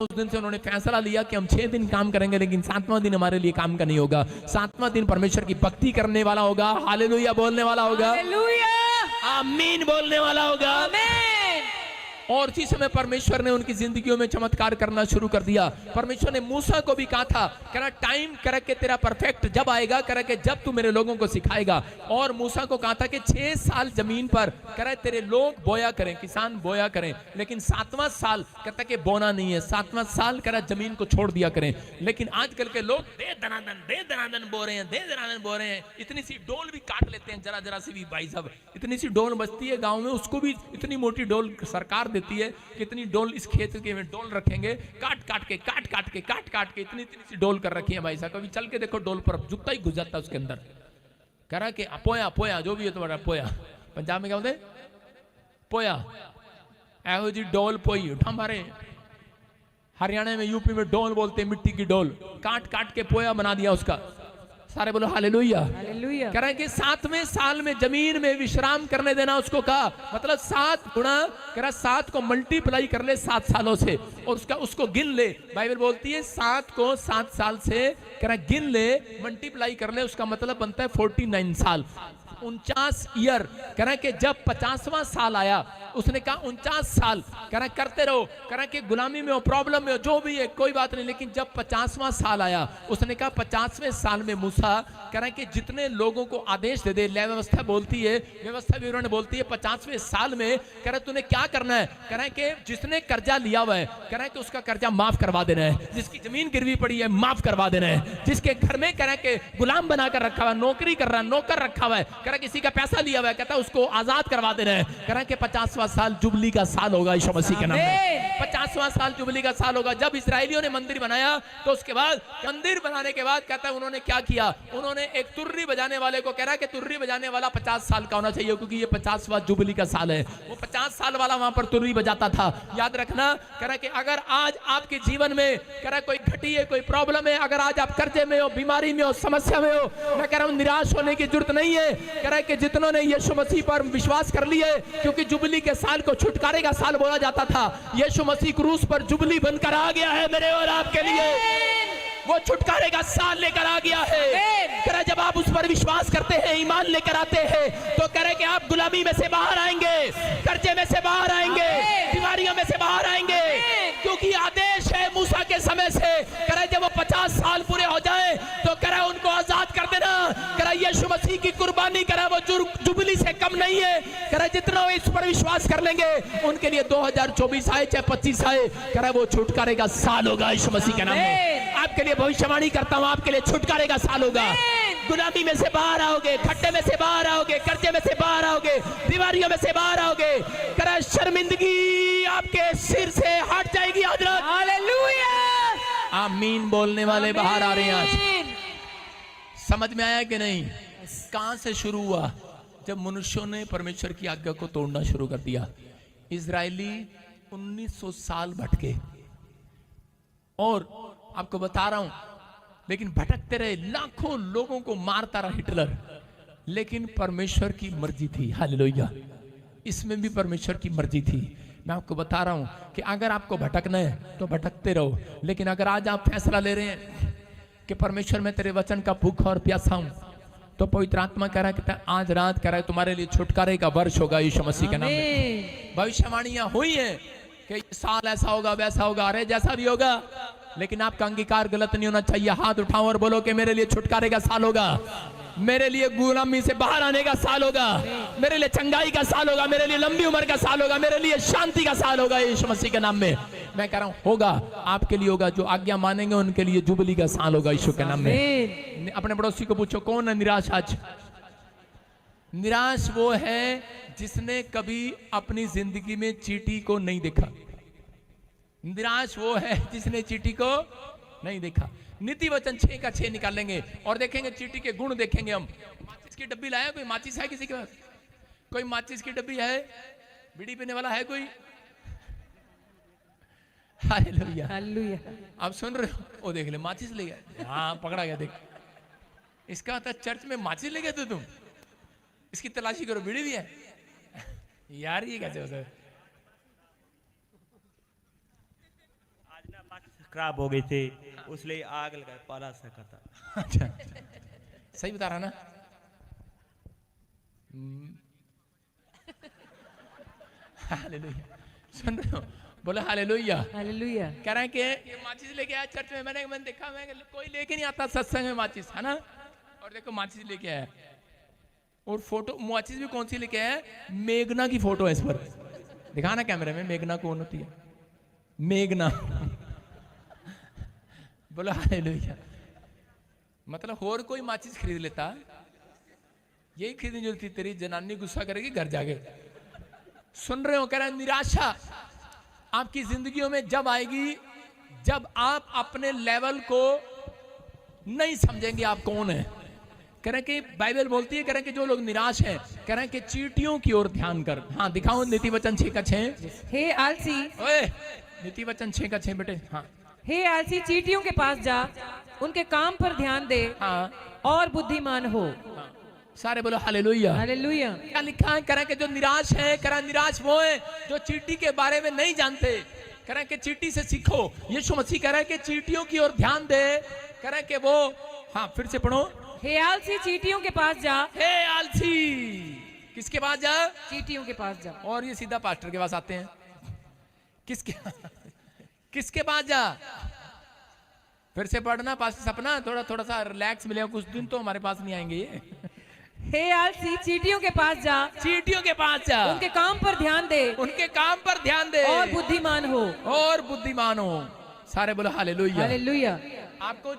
उस दिन से उन्होंने फैसला लिया कि हम 6 दिन काम करेंगे, लेकिन 7वां दिन हमारे लिए काम का नहीं होगा। 7वां दिन परमेश्वर की भक्ति करने वाला होगा, हालेलुया बोलने वाला होगा, हालेलुया, आमीन बोलने वाला होगा। आमीन। और इसी समय परमेश्वर ने उनकी जिंदगियों में चमत्कार करना शुरू कर दिया। परमेश्वर ने मूसा को भी कहा था, कह रहा टाइम कर के तेरा परफेक्ट जब आएगा, कह रहा कि जब तू मेरे लोगों को सिखाएगा। और मूसा को कहा था कि 6 साल जमीन पर कह रहा तेरे लोग बोया करें, किसान बोया करें, लेकिन 7वां साल कहता कि बोना नहीं है, 7वां साल कह रहा जमीन को छोड़ दिया करें। लेकिन आजकल के लोग दे दनादन बो रहे हैं, दे दनादन बो रहे हैं। इतनी सी डोल भी काट लेते हैं, जरा जरा सी भी। भाई साहब, इतनी सी डोल बचती है गाँव में, उसको भी इतनी मोटी डोल सरकार देती है, कितनी डोल इस खेत के में डोल रखेंगे, काट काट के इतनी सी डोल कर रखी है। भाई साहब, कभी चल के देखो डोल पर, जुत्ता ही घुस जाता है उसके अंदर। कह रहा कि पोया पोया जो भी है तुम्हारा पोया, पंजाब में क्या बोलते पोया, एहो जी डोल पोई उठा मारे। हरियाणा में, यूपी में डोल बोलते हैं, मिट्टी की डोल, काट काट के पोया बना दिया उसका। सारे बोलो हालेलुया, हालेलुया। कह रहे हैं कि 7वें साल में जमीन में विश्राम करने देना उसको कहा, मतलब 7 गुना, कह रहा 7 को मल्टीप्लाई कर ले 7 सालों से, और उसको गिन ले। बाइबल बोलती है 7 को 7 साल से कह रहा गिन ले, मल्टीप्लाई कर ले, उसका मतलब बनता है 49 साल, 49 ईयर। कह रहा कि जब 50वां साल आया, उसने कहा 49 साल कह रहा करते रहो, कह रहा कि गुलामी में हो, प्रॉब्लम में हो, जो भी है कोई बात नहीं। लेकिन जब 50वां साल आया, उसने कहा 50वें साल में मूसा कह रहा कि जितने लोगों को आदेश दे दे, व्यवस्था बोलती है, व्यवस्था विवरण बोलती है 50वें साल में कह रहा तूने क्या करना है, कह रहा कि जिसने कर्जा लिया हुआ है, कह रहा कि उसका कर्जा माफ करवा देना है, जिसकी जमीन गिरवी पड़ी है माफ करवा देना है, जिसके घर में कह रहा कि गुलाम बनाकर रखा हुआ है, नौकरी कर रहा है, नौकर रखा हुआ है, कह रहा किसी का पैसा लिया हुआ है, कहता है उसको आजाद करवा देना है। कह रहा कि 50वां साल जुबली का साल होगा यीशु मसीह के नाम में। 50वां साल जुबली का साल होगा। जब इस्राएलियों ने मंदिर बनाया, तो उसके बाद मंदिर बनाने के बाद कहता है उन्होंने क्या किया, उन्होंने एक तुर्री बजाने वाले को कह रहा है कि तुर्री बजाने वाला 50 साल का होना चाहिए, क्योंकि ये 50वां जुबली का साल है। वो 50 साल वाला वहां पर तुर्री बजाता था। याद रखना, कह रहा कि अगर आज आपके जीवन में कह रहा कोई घटी है, कोई प्रॉब्लम है, अगर आज आप कर्जे में हो, बीमारी में हो, समस्या में हो, मैं कह रहा हूं निराश होने की जरूरत नहीं है। कह रहा है कि जितनों ने यीशु मसीह पर विश्वास कर लिए, क्योंकि जुबली के साल को छुटकारे का साल बोला जाता था, यीशु मसीह क्रूस पर जुबली बनकर आ गया है मेरे और आपके लिए। वो छुटकारे का साल लेकर आ गया है। कह रहा जब आप उस पर विश्वास करते हैं, ईमान लेकर आते हैं, तो कह रहे कि आप गुलामी में से बाहर आएंगे, कर्जे में से बाहर आएंगे, बीमारियों में से बाहर आएंगे, क्योंकि आदेश है मूसा के समय से। कह रहे जब वो 50 साल पूरे हो जाए, तो कह रहा उनको आजाद कर देना। कह रहा यीशु मसीह की कुर्बानी करा वो जुबली से कम नहीं है। कह रहा जितना इस पर विश्वास कर लेंगे, उनके लिए 2024 आए चाहे 25 आए, कह रहा वो छुटकारे का साल होगा यीशु मसीह के नाम में। आपके लिए भविष्यवाणी करता हूं, आपके लिए छुटकारे का साल होगा। गुलामी में से बाहर आओगे, खट्टे में से बाहर आओगे, कर्जे में से बाहर आओगे, बीमारियों में से बाहर आओगे। कह रहा शर्मिंदगी आपके सिर से हट जाएगी। हजरत हालेलुया, आमीन बोलने वाले बाहर आ रहे हैं आज। समझ में आया कि नहीं? कहां से शुरू हुआ? जब मनुष्यों ने परमेश्वर की आज्ञा को तोड़ना शुरू कर दिया। इजरायली 1900 साल भटके, और आपको बता रहा हूं, लेकिन भटकते रहे, लाखों लोगों को मारता रहा हिटलर, लेकिन परमेश्वर की मर्जी थी। हालेलुया, इसमें भी परमेश्वर की मर्जी थी। मैं आपको बता रहा हूं कि अगर आपको भटकना है तो भटकते रहो, लेकिन अगर आज आप फैसला ले रहे हैं कि परमेश्वर मैं तेरे वचन का भूखा और प्यासा हूं, तो पवित्र आत्मा कह रहा है कि आज रात कह रहा है तुम्हारे लिए छुटकारे का वर्ष होगा यीशु मसीह के नाम में। भविष्यवाणियां हुई हैं कि साल ऐसा होगा, वैसा होगा, अरे जैसा भी होगा, लेकिन आपका अंगीकार गलत नहीं होना चाहिए। हाथ उठाओ और बोलो कि मेरे लिए छुटकारे का साल होगा, मेरे लिए गुलामी से बाहर आने का साल होगा, मेरे लिए चंगाई का साल होगा, मेरे लिए लंबी उम्र का साल होगा, मेरे लिए शांति का साल होगा यीशु मसीह के नाम में। मैं कह रहा हूं होगा, आपके लिए होगा। जो आज्ञा मानेंगे उनके लिए जुबली का साल होगा यीशु के नाम में। अपने पड़ोसी को पूछो कौन है निराश आज? निराश वो है जिसने कभी अपनी जिंदगी में चींटी को नहीं देखा। निराश वो है जिसने चींटी को नहीं देखा। नीति वचन 6 का 6 निकालेंगे और देखेंगे चींटी के गुण देखेंगे हम। माचिस की डब्बी लाया कोई? माचिस है किसी के पास? कोई माचिस की डब्बी है? बीड़ी पीने वाला है कोई? Hallelujah, hallelujah. आप सुन रहे हो? वो देख ले, माचिस ले गया। हाँ, पकड़ा गया। देख, इसका मतलब चर्च में माचिस ले गए थे तुम? इसकी तलाशी करो, बीड़ी भी है यार। ये कैसे होता है? खराब हो गए थे, उसलिए आग लगा पाला सका था। अच्छा, सही बता रहा ना? हालेलुया, सुन रहे हो? बोले हालेलुया। हालेलुया। कह रहे हैं कि ये माचिस लेके आया चर्च में, मैंने देखा, मैं कोई लेके नहीं आता सत्संग में माचिस, है ना? और देखो माचिस लेके आया, और फोटो माचिस भी कौन सी लेके आया? मेघना की फोटो है इस पर, दिखाना कैमरे में, मेघना कौन होती है? मेघना। बोलो हालेलुया। मतलब और कोई माचिस खरीद लेता, यही खरीदनी जो थी, तेरी जनानी गुस्सा करेगी घर जाके। सुन रहे हो? कह रहा है निराशा आपकी जिंदगियों में जब आएगी, जब आप अपने लेवल को नहीं समझेंगे आप कौन है। कह रहे कि बाइबल बोलती है, कह रहे कि जो लोग निराश हैं, कह रहे कि चींटियों की ओर ध्यान कर। हाँ दिखाओ, नीति वचन 6:6। हे आलसी, ओए नीति वचन 6:6 बेटे। हाँ हे आलसी, चींटियों के पास जा, उनके काम पर ध्यान दे हाँ और बुद्धिमान हो। हाँ, सारे बोलो हालेलुया। हालेलुया। क्या लिखा है? कह रहे कि जो निराश है, कह रहा निराश वो है जो चींटी के बारे में नहीं जानते। कह रहे कि चींटी से सीखो। यीशु मसीह कह रहा है कि चींटियों की ओर ध्यान दे। कह रहे कि वो, हाँ फिर से पढ़ो। हे आलसी, चींटियों के पास जा। हे आलसी, किसके पास जा? चींटियों के पास जा। और ये सीधा पास्टर के पास आते हैं। किसके किसके पास जा? फिर से पढ़ना पास्टर सपना, थोड़ा थोड़ा सा रिलैक्स मिलेगा, कुछ दिन तो हमारे पास नहीं आएंगे ये। हे आलसी, चींटियों के पास जा, चींटियों के पास जा, उनके काम पर ध्यान दे उनके काम पर ध्यान दे और बुद्धिमान हो। और बुद्धिमान हो। सारे बोलो हालेलुया। हालेलुया। आपको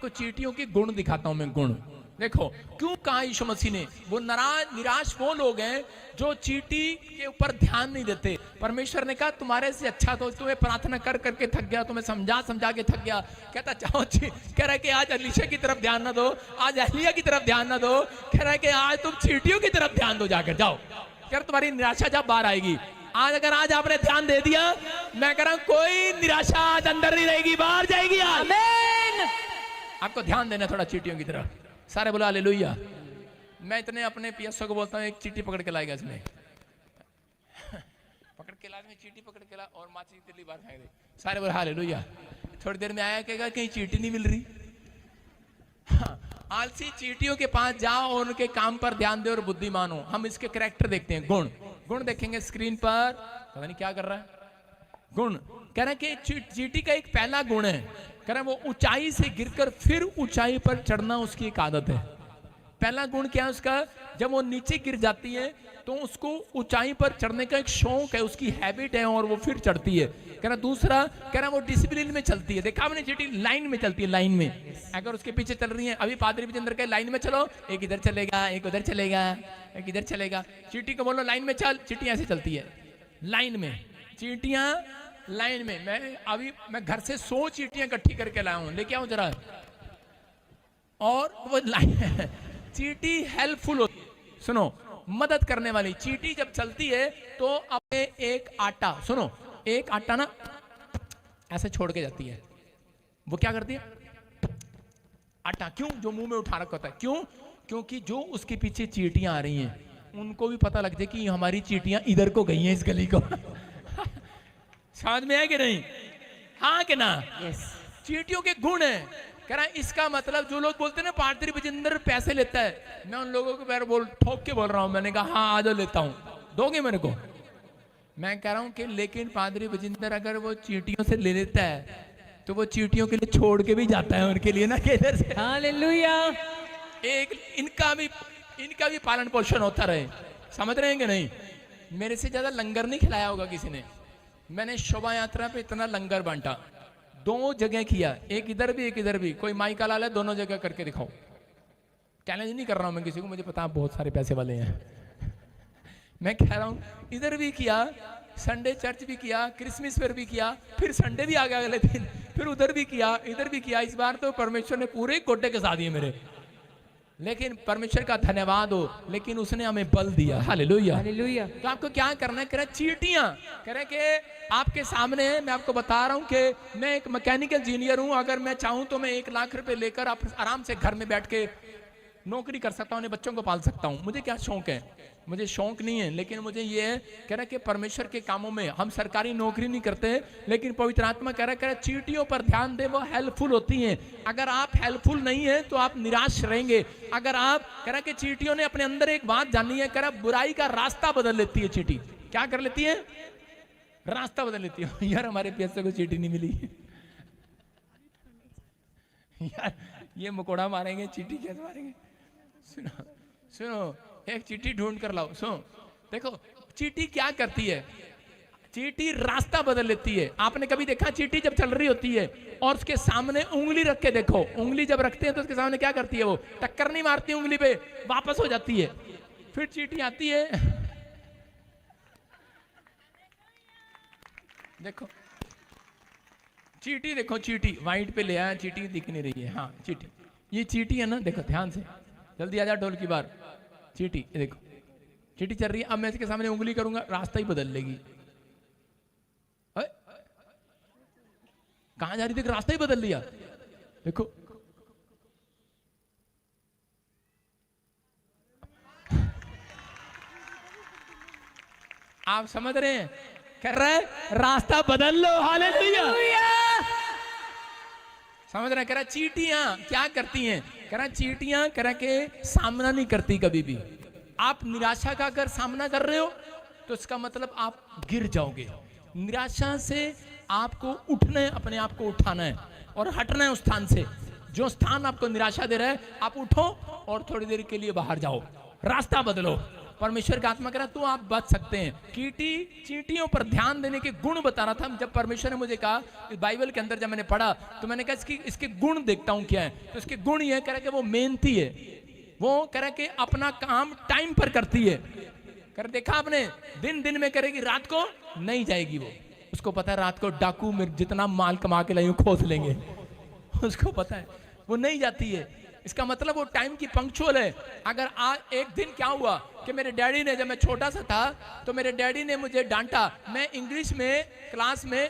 चींटियों के गुण दिखाता हूं मैं, गुण देखो क्यों कहा यीशु मसीह ने। वो निराश वो लोग हैं जो चींटी के ऊपर ध्यान नहीं देते। परमेश्वर ने कहा तुम्हारे से अच्छा तो तुम्हें प्रार्थना कर करके थक गया, तुम्हें समझा समझा के थक गया। कहता चाहो, कह रहा है कि आज अलीशा की तरफ ध्यान ना दो, आज एलिया की तरफ ध्यान ना दो, कह रहा है कि आज तुम चींटियों की तरफ ध्यान दो, जाकर जाओ। कह रहा तुम्हारी निराशा जब बाहर आएगी, आज अगर आज आपने ध्यान दे दिया, मैं कह रहा हूं कोई निराशा आज अंदर नहीं रहेगी, बाहर जाएगी आज। आमीन। आपको ध्यान देना थोड़ा चींटियों की तरफ। सारे बोला हालेलुया। मैं इतने अपने पीएसओ को बोलता हूँ, एक चींटी पकड़ के लाएगा इसने, पकड़ के ला, चींटी पकड़ के ला और माची की तिल्ली बाहर फेंक दे। सारे बोला हालेलुया। थोड़ी देर में आया कहेगा कहीं चींटी नहीं मिल रही। हाँ, आलसी चींटियों के पास जाओ और उनके काम पर ध्यान दे और बुद्धिमान हो। हम इसके कैरेक्टर देखते हैं, गुण देखेंगे स्क्रीन पर। पता नहीं क्या कर रहा है। गुण कह रहे हैं कि चींटी का एक पहला गुण है, कह रहे हैं वो ऊंचाई से गिरकर फिर ऊंचाई पर चढ़ना उसकी एक आदत है। पहला गुण क्या है उसका? जब वो नीचे गिर जाती है तो उसको ऊंचाई पर चढ़ने का एक शौक है, उसकी हैबिट है और वो फिर चढ़ती है। कह रहा दूसरा, कह रहा वो डिसिप्लिन में चलती है। देखा आपने चींटी लाइन में चलती है, लाइन में। अगर उसके पीछे चल रही है, अभी पादरी विजेंद्र के लाइन में चलो, एक इधर चलेगा, एक उधर चलेगा, एक इधर चलेगा। चींटी को बोलो लाइन में चल, चींटी ऐसे चलती है लाइन में। चींटियां लाइन में। मैं घर से 100 चींटियां इकट्ठी करके लाया हूं, लेके आऊं जरा। और वो लाइन चींटी हेल्पफुल होती है, सुनो, मदद करने वाली। चींटी जब चलती है तो अपने एक आटा, सुनो, एक आटा ना ऐसे छोड़ के जाती है। वो क्या करती है? आटा क्यों? जो मुंह में उठा रखा होता है। क्यों? क्योंकि जो उसके पीछे चींटियां आ रही हैं उनको भी पता लग जाए कि हमारी चींटियां इधर को गई हैं, इस गली को। समझ में है कि नहीं? हाँ कि ना? यस। चींटियों के गुण है। कह रहा है इसका मतलब जो लोग बोलते हैं ना पादरी विजेंद्र पैसे लेता है, मैं उन लोगों को पैर ठोक के बोल रहा हूं। मैंने कहा हाँ आ जाओ, लेता हूं, दोगे मेरे को? मैं कह रहा हूं कि लेकिन पादरी विजेंद्र अगर वो चींटियों से ले लेता है तो वो चींटियों के लिए छोड़ के भी जाता है उनके लिए ना, कि इधर से हालेलुया। एक इनका भी पालन पोषण होता रहे। समझ रहे हैं कि नहीं? मेरे से ज्यादा लंगर नहीं खिलाया होगा किसी ने। मैंने शोभा यात्रा पे इतना लंगर बांटा, 2 जगह किया, एक इधर भी एक इधर भी। कोई माई का लाल है, दोनों जगह करके दिखाओ। चैलेंज नहीं कर रहा हूं मैं किसी को, मुझे पता है बहुत सारे पैसे वाले हैं। मैं कह रहा हूं इधर भी किया, संडे चर्च भी किया, क्रिसमस पर भी किया, फिर संडे भी आ गया अगले दिन, फिर उधर भी किया, इधर भी किया। इस बार तो परमेश्वर ने पूरे गोटे के साथ दिए मेरे। लेकिन परमेश्वर का धन्यवाद हो, लेकिन उसने हमें बल दिया। हालेलुया। हालेलुया। तो आपको क्या करना है? कह रहे चींटियां, कह रहे कि आपके सामने है। मैं आपको बता रहा हूं कि मैं एक मैकेनिकल इंजीनियर हूं। अगर मैं चाहूं तो मैं 1 लाख रुपए लेकर आप आराम से घर में बैठ के नौकरी कर सकता हूँ, अपने बच्चों को पाल सकता हूँ, मुझे क्या शौक है, मुझे शौक नहीं है, लेकिन मुझे ये है कह रहा कि परमेश्वर के कामों में हम सरकारी नौकरी नहीं करते, लेकिन पवित्र आत्मा कह रहा चींटियों पर ध्यान दे, वो हेल्पफुल होती हैं। अगर आप हेल्पफुल नहीं है तो आप निराश रहेंगे। अगर आप कह रहा कि चींटियों ने अपने अंदर एक बात जानी है, कह रहा बुराई का रास्ता बदल लेती है चींटी। क्या कर लेती है? रास्ता बदल लेती है। यार हमारे पैसे को चींटी नहीं मिली यार, ये मकोड़ा मारेंगे, चींटी कैसे मारेंगे? सुनो सुनो, एक चींटी ढूंढ कर लाओ। सुनो, देखो चींटी क्या करती है, चींटी रास्ता बदल लेती है। आपने कभी देखा चींटी जब चल रही होती है और उसके सामने उंगली रख के देखो, उंगली जब रखते हैं तो उसके सामने क्या करती है? वो टक्कर नहीं मारती उंगली पे, वापस हो जाती है। फिर चींटी आती है, देखो चींटी, देखो चींटी व्हाइट पे ले आया, चींटी दिख नहीं रही है। हाँ चींटी, ये चींटी है ना, देखो ध्यान से, जल्दी आ जा ढोल की बार। चींटी, ये देखो चींटी चल रही है। अब मैं इसके सामने उंगली करूंगा, रास्ता ही बदल लेगी। कहां जा रही थी? रास्ता ही बदल लिया। देखो आप समझ रहे हैं? कर रहे हैं रास्ता बदल लो। हालेलुया। समझ रहे? कह रहा चींटियां क्या करती हैं? कह रहा चींटियां कह रहा के सामना नहीं करती कभी भी। आप निराशा का अगर सामना कर रहे हो तो इसका मतलब आप गिर जाओगे। निराशा से आपको उठना है, अपने आप को उठाना है और हटना है उस स्थान से। जो स्थान आपको निराशा दे रहा है, आप उठो और थोड़ी देर के लिए बाहर जाओ, रास्ता बदलो। परमेश्वर का आत्मा कह रहा तो आप बच सकते हैं। चींटियों पर ध्यान देने के गुण बता रहा था। जब परमेश्वर ने मुझे कहा, इस बाइबल के अंदर जब मैंने पढ़ा तो मैंने कहा इसके गुण देखता हूं क्या है। तो इसके गुण ये कह रहा कि वो मेहनती है, वो कह रहा कि अपना काम टाइम पर करती है। कर देखा आपने, दिन में करेगी, रात को नहीं जाएगी। वो उसको पता है रात को डाकू में जितना माल कमा के लाइयो खोस लेंगे, उसको पता है, वो नहीं जाती है। इसका मतलब वो टाइम की पंक्चुअल है। अगर आज एक दिन क्या हुआ कि मेरे डैडी ने, जब मैं छोटा सा था तो मेरे डैडी ने मुझे डांटा। मैं इंग्लिश में क्लास में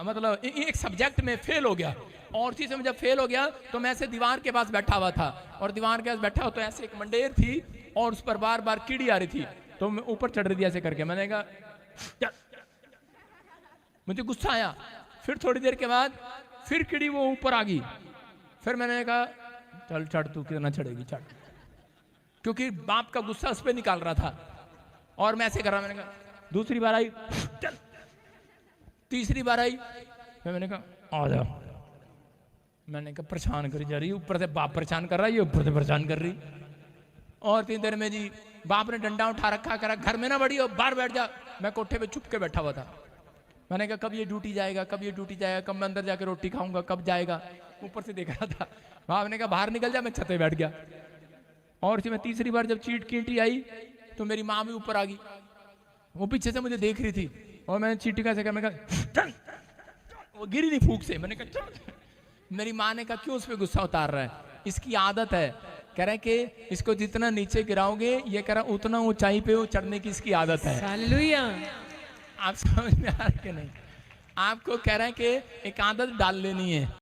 मतलब एक सब्जेक्ट में फेल हो गया, और उसी से जब फेल हो गया तो मैं ऐसे दीवार के पास बैठा हुआ था, और दीवार के पास बैठा हो तो ऐसे एक मंडेर थी और उस पर बार बार कीड़ी आ रही थी, तो मैं ऊपर चढ़ रही थी ऐसे करके। मैंने कहा, मुझे गुस्सा आया। फिर थोड़ी देर के बाद फिर कीड़ी वो ऊपर आ गई। फिर मैंने कहा चल चढ़, तू कितना चढ़ेगी चढ़, क्योंकि बाप का गुस्सा उस पर निकाल रहा था। और मैं ऐसे कर रहा, मैंने कहा दूसरी बार आई, चल, तीसरी बार आई, फिर मैंने कहा आ जा। मैंने कहा परेशान करी जा रही, ऊपर से बाप परेशान कर रहा है, ये ऊपर से परेशान कर रही। और 3 देर में जी बाप ने डंडा उठा रखा, करा घर में ना बढ़ी हो, बाहर बैठ जा। मैं कोठे पे चुप के बैठा हुआ था। मैंने कहा कब ये ड्यूटी जाएगा, कब ये ड्यूटी जाएगा, कब मैं अंदर जाके रोटी खाऊंगा, कब जाएगा। ऊपर से देख रहा था। बाप ने कहा बाहर निकल जा, मैं छत पे बैठ गया। और मैं तीसरी बार जब चींटी आई तो मेरी माँ भी ऊपर आ गई, वो पीछे से मुझे देख रही थी, और मैंने चींटी का से मैंने कहा वो गिरी नहीं फूंक से। मैंने कहा मेरी माँ ने कहा क्यों उस पर गुस्सा उतार रहा है, इसकी आदत है। कह रहे कि इसको जितना नीचे गिराओगे, ये कह रहा उतना ऊंचाई पे वो चढ़ने की इसकी आदत है। हालेलुया। आप समझ में आ रहा है कि नहीं? आपको कह रहे हैं कि एक आदत डाल लेनी है।